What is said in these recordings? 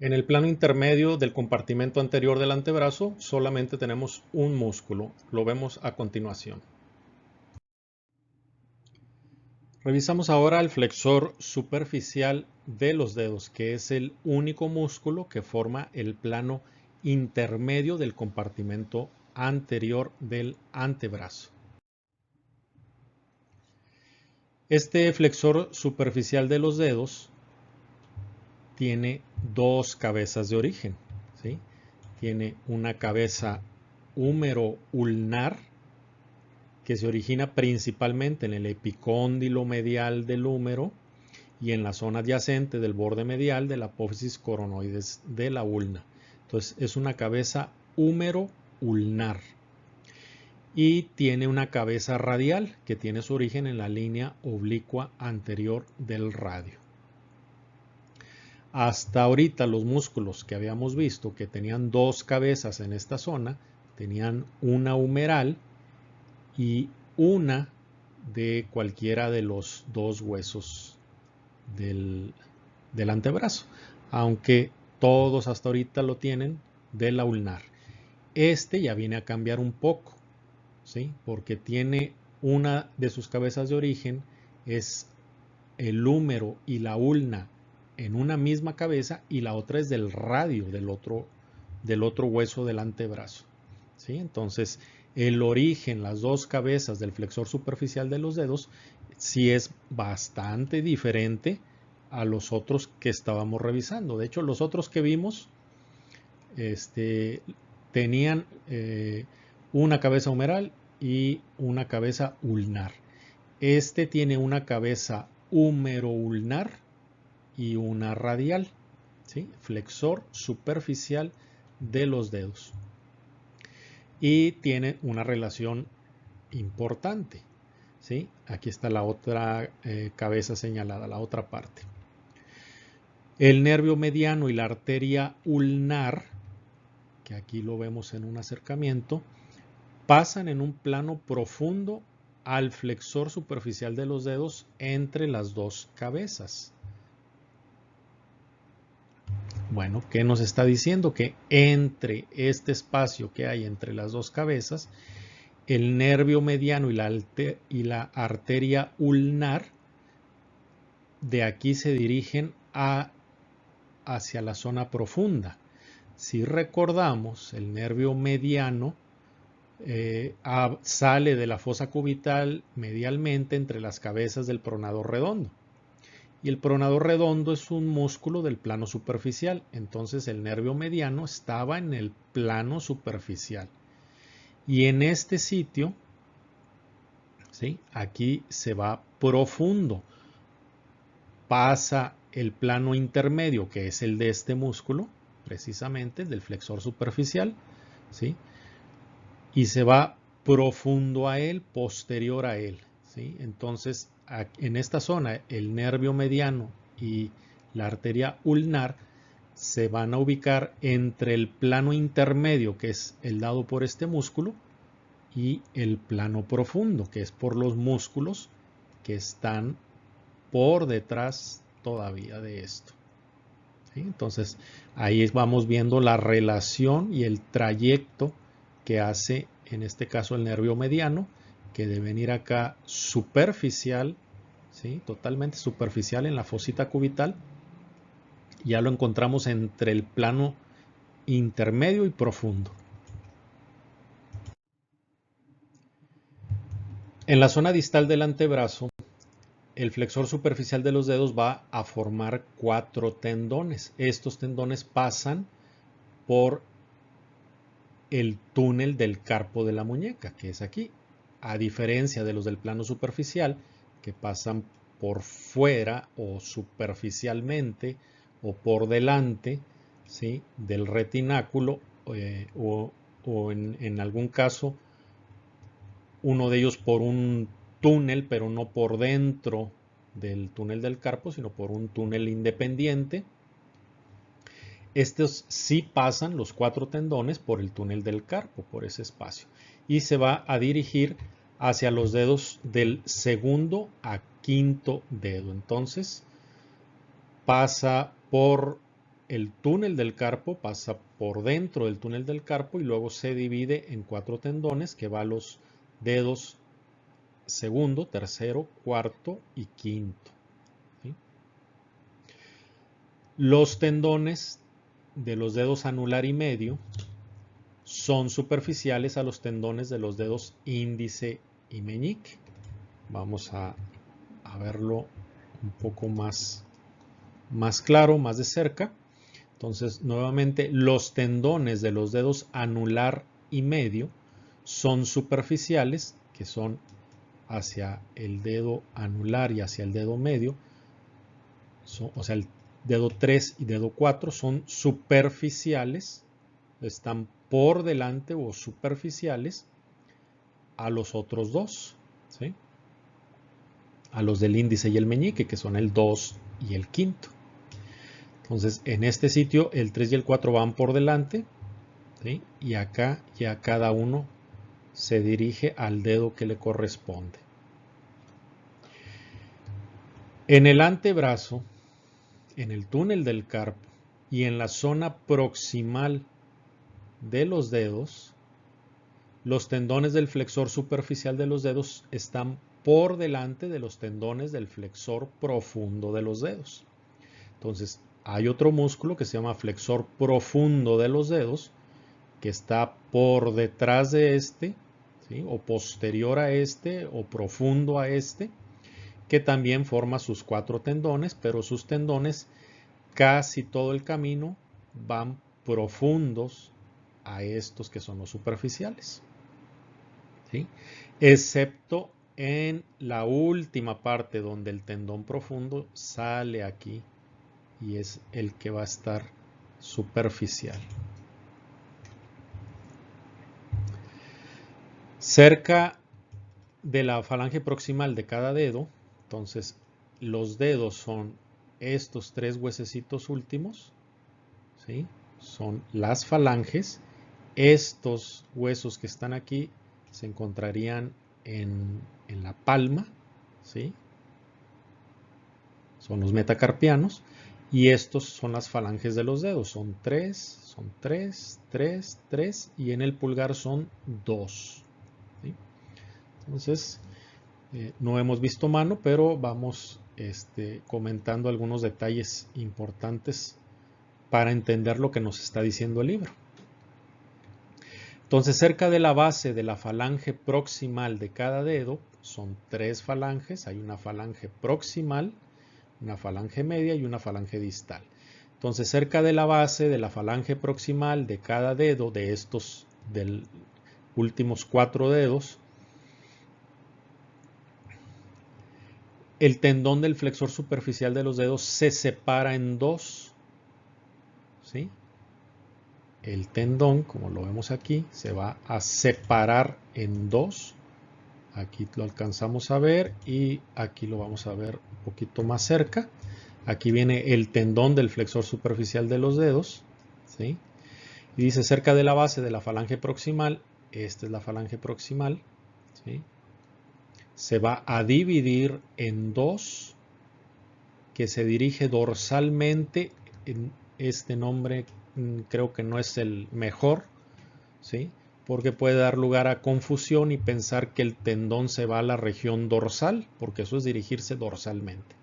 En el plano intermedio del compartimento anterior del antebrazo solamente tenemos un músculo. Lo vemos a continuación. Revisamos ahora el flexor superficial de los dedos, que es el único músculo que forma el plano intermedio del compartimento anterior del antebrazo. Este flexor superficial de los dedos tiene dos cabezas de origen, ¿sí? Tiene una cabeza húmero-ulnar que se origina principalmente en el epicóndilo medial del húmero y en la zona adyacente del borde medial de la apófisis coronoides de la ulna. Entonces es una cabeza húmero-ulnar. Y tiene una cabeza radial que tiene su origen en la línea oblicua anterior del radio. Hasta ahorita los músculos que habíamos visto que tenían dos cabezas en esta zona, tenían una humeral y una de cualquiera de los dos huesos del antebrazo, aunque todos hasta ahorita lo tienen de la ulnar. Este ya viene a cambiar un poco, ¿sí? Porque tiene una de sus cabezas de origen, es el húmero y la ulna en una misma cabeza, y la otra es del radio del otro hueso del antebrazo, ¿sí? Entonces el origen, las dos cabezas del flexor superficial de los dedos, sí es bastante diferente a los otros que estábamos revisando. De hecho, los otros que vimos tenían una cabeza humeral y una cabeza ulnar. Este tiene una cabeza húmero-ulnar y una radial, ¿sí? Flexor superficial de los dedos. Y tiene una relación importante, ¿sí? Aquí está la otra cabeza señalada, la otra parte. El nervio mediano y la arteria ulnar, que aquí lo vemos en un acercamiento, pasan en un plano profundo al flexor superficial de los dedos entre las dos cabezas. Bueno, ¿qué nos está diciendo? Que entre este espacio que hay entre las dos cabezas, el nervio mediano y la arteria ulnar de aquí se dirigen hacia la zona profunda. Si recordamos, el nervio mediano sale de la fosa cubital medialmente entre las cabezas del pronador redondo. Y el pronador redondo es un músculo del plano superficial. Entonces el nervio mediano estaba en el plano superficial. Y en este sitio, ¿sí? Aquí se va profundo. Pasa el plano intermedio, que es el de este músculo, precisamente, del flexor superficial, ¿sí? Y se va profundo a él, posterior a él, ¿sí? Entonces, en esta zona, el nervio mediano y la arteria ulnar se van a ubicar entre el plano intermedio, que es el dado por este músculo, y el plano profundo, que es por los músculos que están por detrás todavía de esto, ¿sí? Entonces, ahí vamos viendo la relación y el trayecto que hace, en este caso, el nervio mediano, que debe venir acá superficial, ¿sí? Totalmente superficial en la fosita cubital. Ya lo encontramos entre el plano intermedio y profundo. En la zona distal del antebrazo, el flexor superficial de los dedos va a formar 4 tendones. Estos tendones pasan por el túnel del carpo de la muñeca, que es aquí, a diferencia de los del plano superficial, que pasan por fuera o superficialmente o por delante, ¿sí? Del retináculo, o en algún caso uno de ellos por un túnel, pero no por dentro del túnel del carpo, sino por un túnel independiente. Estos sí pasan los 4 tendones por el túnel del carpo, por ese espacio, y se va a dirigir hacia los dedos del segundo a quinto dedo. Entonces pasa por el túnel del carpo, pasa por dentro del túnel del carpo y luego se divide en 4 tendones que va a los dedos segundo, tercero, cuarto y quinto. ¿Sí? Los tendones de los dedos anular y medio son superficiales a los tendones de los dedos índice y meñique. Vamos a verlo un poco más claro, más de cerca. Entonces, nuevamente, los tendones de los dedos anular y medio son superficiales, que son hacia el dedo anular y hacia el dedo medio, o sea, el dedo 3 y dedo 4 son superficiales, están por delante o superficiales a los otros dos, ¿sí? A los del índice y el meñique, que son el 2 y el quinto. Entonces, en este sitio, el 3 y el 4 van por delante, ¿sí? Y acá ya cada uno se dirige al dedo que le corresponde. En el antebrazo, en el túnel del carpo y en la zona proximal de los dedos, los tendones del flexor superficial de los dedos están por delante de los tendones del flexor profundo de los dedos. Entonces, hay otro músculo que se llama flexor profundo de los dedos, que está por detrás de este, ¿sí? O posterior a este, o profundo a este, que también forma sus 4 tendones, pero sus tendones casi todo el camino van profundos a estos que son los superficiales, ¿sí? Excepto en la última parte donde el tendón profundo sale aquí y es el que va a estar superficial. Cerca de la falange proximal de cada dedo, entonces los dedos son estos 3 huesecitos últimos, ¿sí? Son las falanges. Estos huesos que están aquí se encontrarían en la palma, ¿sí? Son los metacarpianos. Y estos son las falanges de los dedos. Son 3, 3, 3 y en el pulgar son 2. ¿Sí? Entonces, no hemos visto mano, pero vamos comentando algunos detalles importantes para entender lo que nos está diciendo el libro. Entonces, cerca de la base de la falange proximal de cada dedo, son 3 falanges. Hay una falange proximal, una falange media y una falange distal. Entonces, cerca de la base de la falange proximal de cada dedo, de estos del últimos 4 dedos, el tendón del flexor superficial de los dedos se separa en 2, ¿sí? El tendón, como lo vemos aquí, se va a separar en 2. Aquí lo alcanzamos a ver y aquí lo vamos a ver un poquito más cerca. Aquí viene el tendón del flexor superficial de los dedos, ¿sí? Y dice cerca de la base de la falange proximal, esta es la falange proximal, ¿sí? Se va a dividir en 2, que se dirige dorsalmente. En este nombre creo que no es el mejor, ¿sí? Porque puede dar lugar a confusión y pensar que el tendón se va a la región dorsal, porque eso es dirigirse dorsalmente.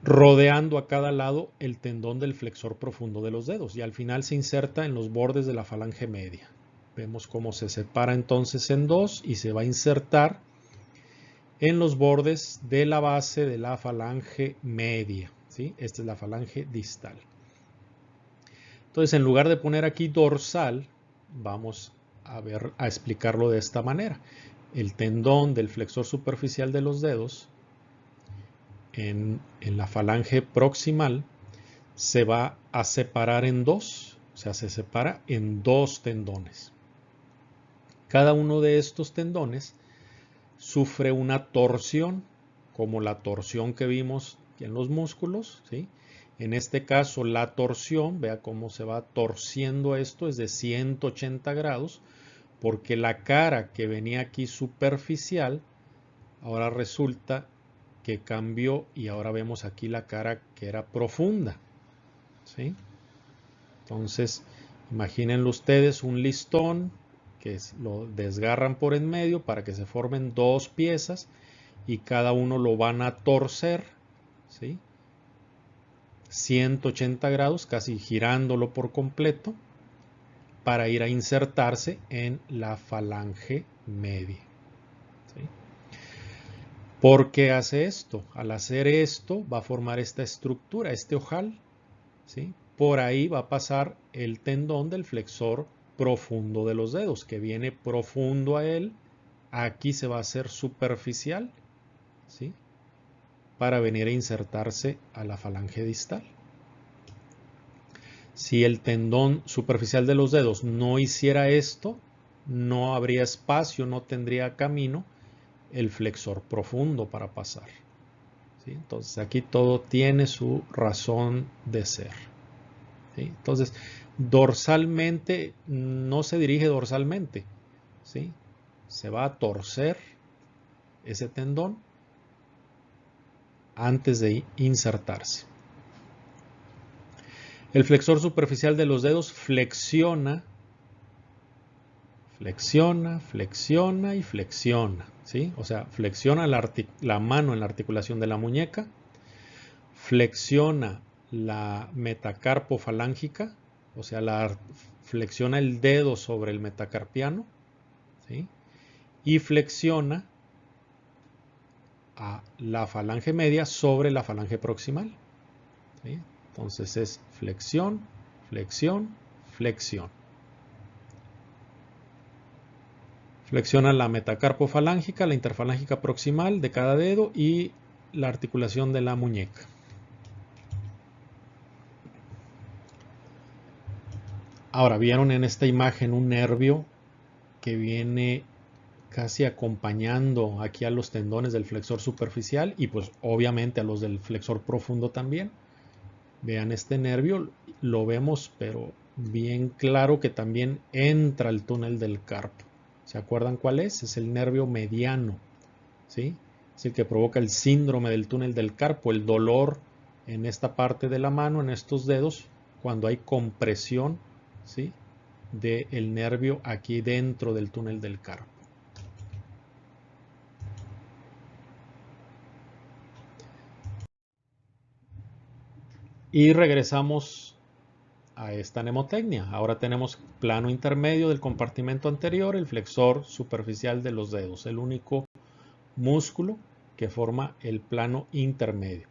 Rodeando a cada lado el tendón del flexor profundo de los dedos y al final se inserta en los bordes de la falange media. Vemos cómo se separa entonces en 2 y se va a insertar en los bordes de la base de la falange media, ¿sí? Esta es la falange distal. Entonces, en lugar de poner aquí dorsal, vamos a explicarlo de esta manera. El tendón del flexor superficial de los dedos en la falange proximal se va a separar en 2, o sea, se separa en 2 tendones. Cada uno de estos tendones sufre una torsión, como la torsión que vimos en los músculos, ¿sí? En este caso, la torsión, vea cómo se va torciendo esto, es de 180 grados, porque la cara que venía aquí superficial, ahora resulta que cambió y ahora vemos aquí la cara que era profunda, ¿sí? Entonces, imagínenlo ustedes un listón que lo desgarran por en medio para que se formen dos piezas y cada uno lo van a torcer, ¿sí? 180 grados, casi girándolo por completo, para ir a insertarse en la falange media, ¿sí? ¿Por qué hace esto? Al hacer esto va a formar esta estructura, este ojal, ¿sí? Por ahí va a pasar el tendón del flexor profundo de los dedos, que viene profundo a él. Aquí se va a hacer superficial, ¿sí? Para venir a insertarse a la falange distal. Si el tendón superficial de los dedos no hiciera esto, no habría espacio, no tendría camino el flexor profundo para pasar, ¿sí? Entonces aquí todo tiene su razón de ser, ¿sí? Entonces dorsalmente no se dirige dorsalmente, ¿sí? Se va a torcer ese tendón antes de insertarse. El flexor superficial de los dedos flexiona, flexiona y flexiona, ¿sí? O sea, flexiona la mano en la articulación de la muñeca, flexiona la metacarpofalángica, o sea, flexiona el dedo sobre el metacarpiano, ¿sí? Y flexiona a la falange media sobre la falange proximal, ¿sí? Entonces es flexión, flexión, flexión. Flexiona la metacarpofalángica, la interfalángica proximal de cada dedo y la articulación de la muñeca. Ahora, vieron en esta imagen un nervio que viene casi acompañando aquí a los tendones del flexor superficial y pues obviamente a los del flexor profundo también. Vean este nervio, lo vemos pero bien claro que también entra al túnel del carpo. ¿Se acuerdan cuál es? Es el nervio mediano, ¿sí? Es el que provoca el síndrome del túnel del carpo, el dolor en esta parte de la mano, en estos dedos, cuando hay compresión, ¿sí? Del nervio aquí dentro del túnel del carpo. Y regresamos a esta mnemotecnia. Ahora tenemos plano intermedio del compartimento anterior, el flexor superficial de los dedos, el único músculo que forma el plano intermedio.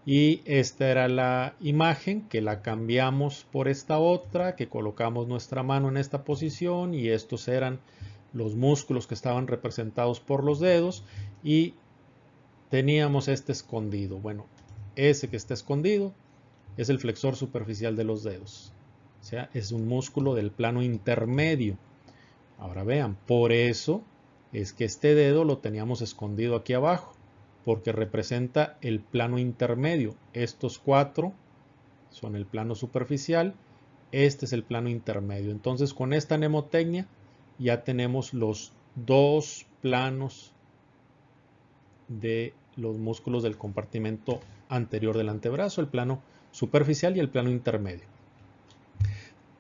Y esta era la imagen que la cambiamos por esta otra, que colocamos nuestra mano en esta posición y estos eran los músculos que estaban representados por los dedos y teníamos este escondido. Bueno, ese que está escondido es el flexor superficial de los dedos. O sea, es un músculo del plano intermedio. Ahora vean, por eso es que este dedo lo teníamos escondido aquí abajo, porque representa el plano intermedio. Estos cuatro son el plano superficial, este es el plano intermedio. Entonces con esta mnemotecnia ya tenemos los dos planos de los músculos del compartimento anterior del antebrazo, el plano superficial y el plano intermedio.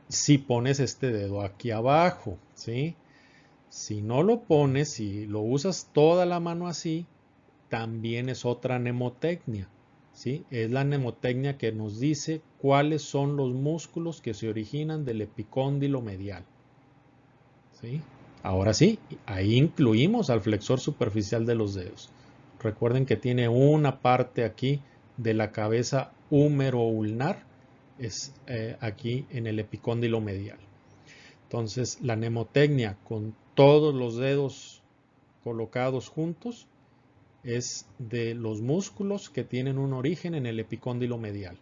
Si pones este dedo aquí abajo, ¿sí? Si no lo pones, si lo usas toda la mano así, también es otra mnemotecnia, ¿sí? Es la mnemotecnia que nos dice cuáles son los músculos que se originan del epicóndilo medial, ¿sí? Ahora sí, ahí incluimos al flexor superficial de los dedos. Recuerden que tiene una parte aquí de la cabeza húmero-ulnar, es aquí en el epicóndilo medial. Entonces la mnemotecnia con todos los dedos colocados juntos es de los músculos que tienen un origen en el epicóndilo medial.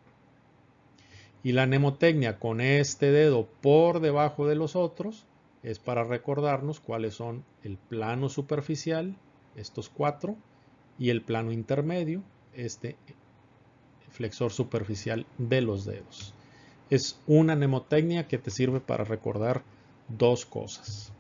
Y la mnemotecnia con este dedo por debajo de los otros es para recordarnos cuáles son el plano superficial, estos cuatro, y el plano intermedio, este flexor superficial de los dedos. Es una mnemotecnia que te sirve para recordar dos cosas.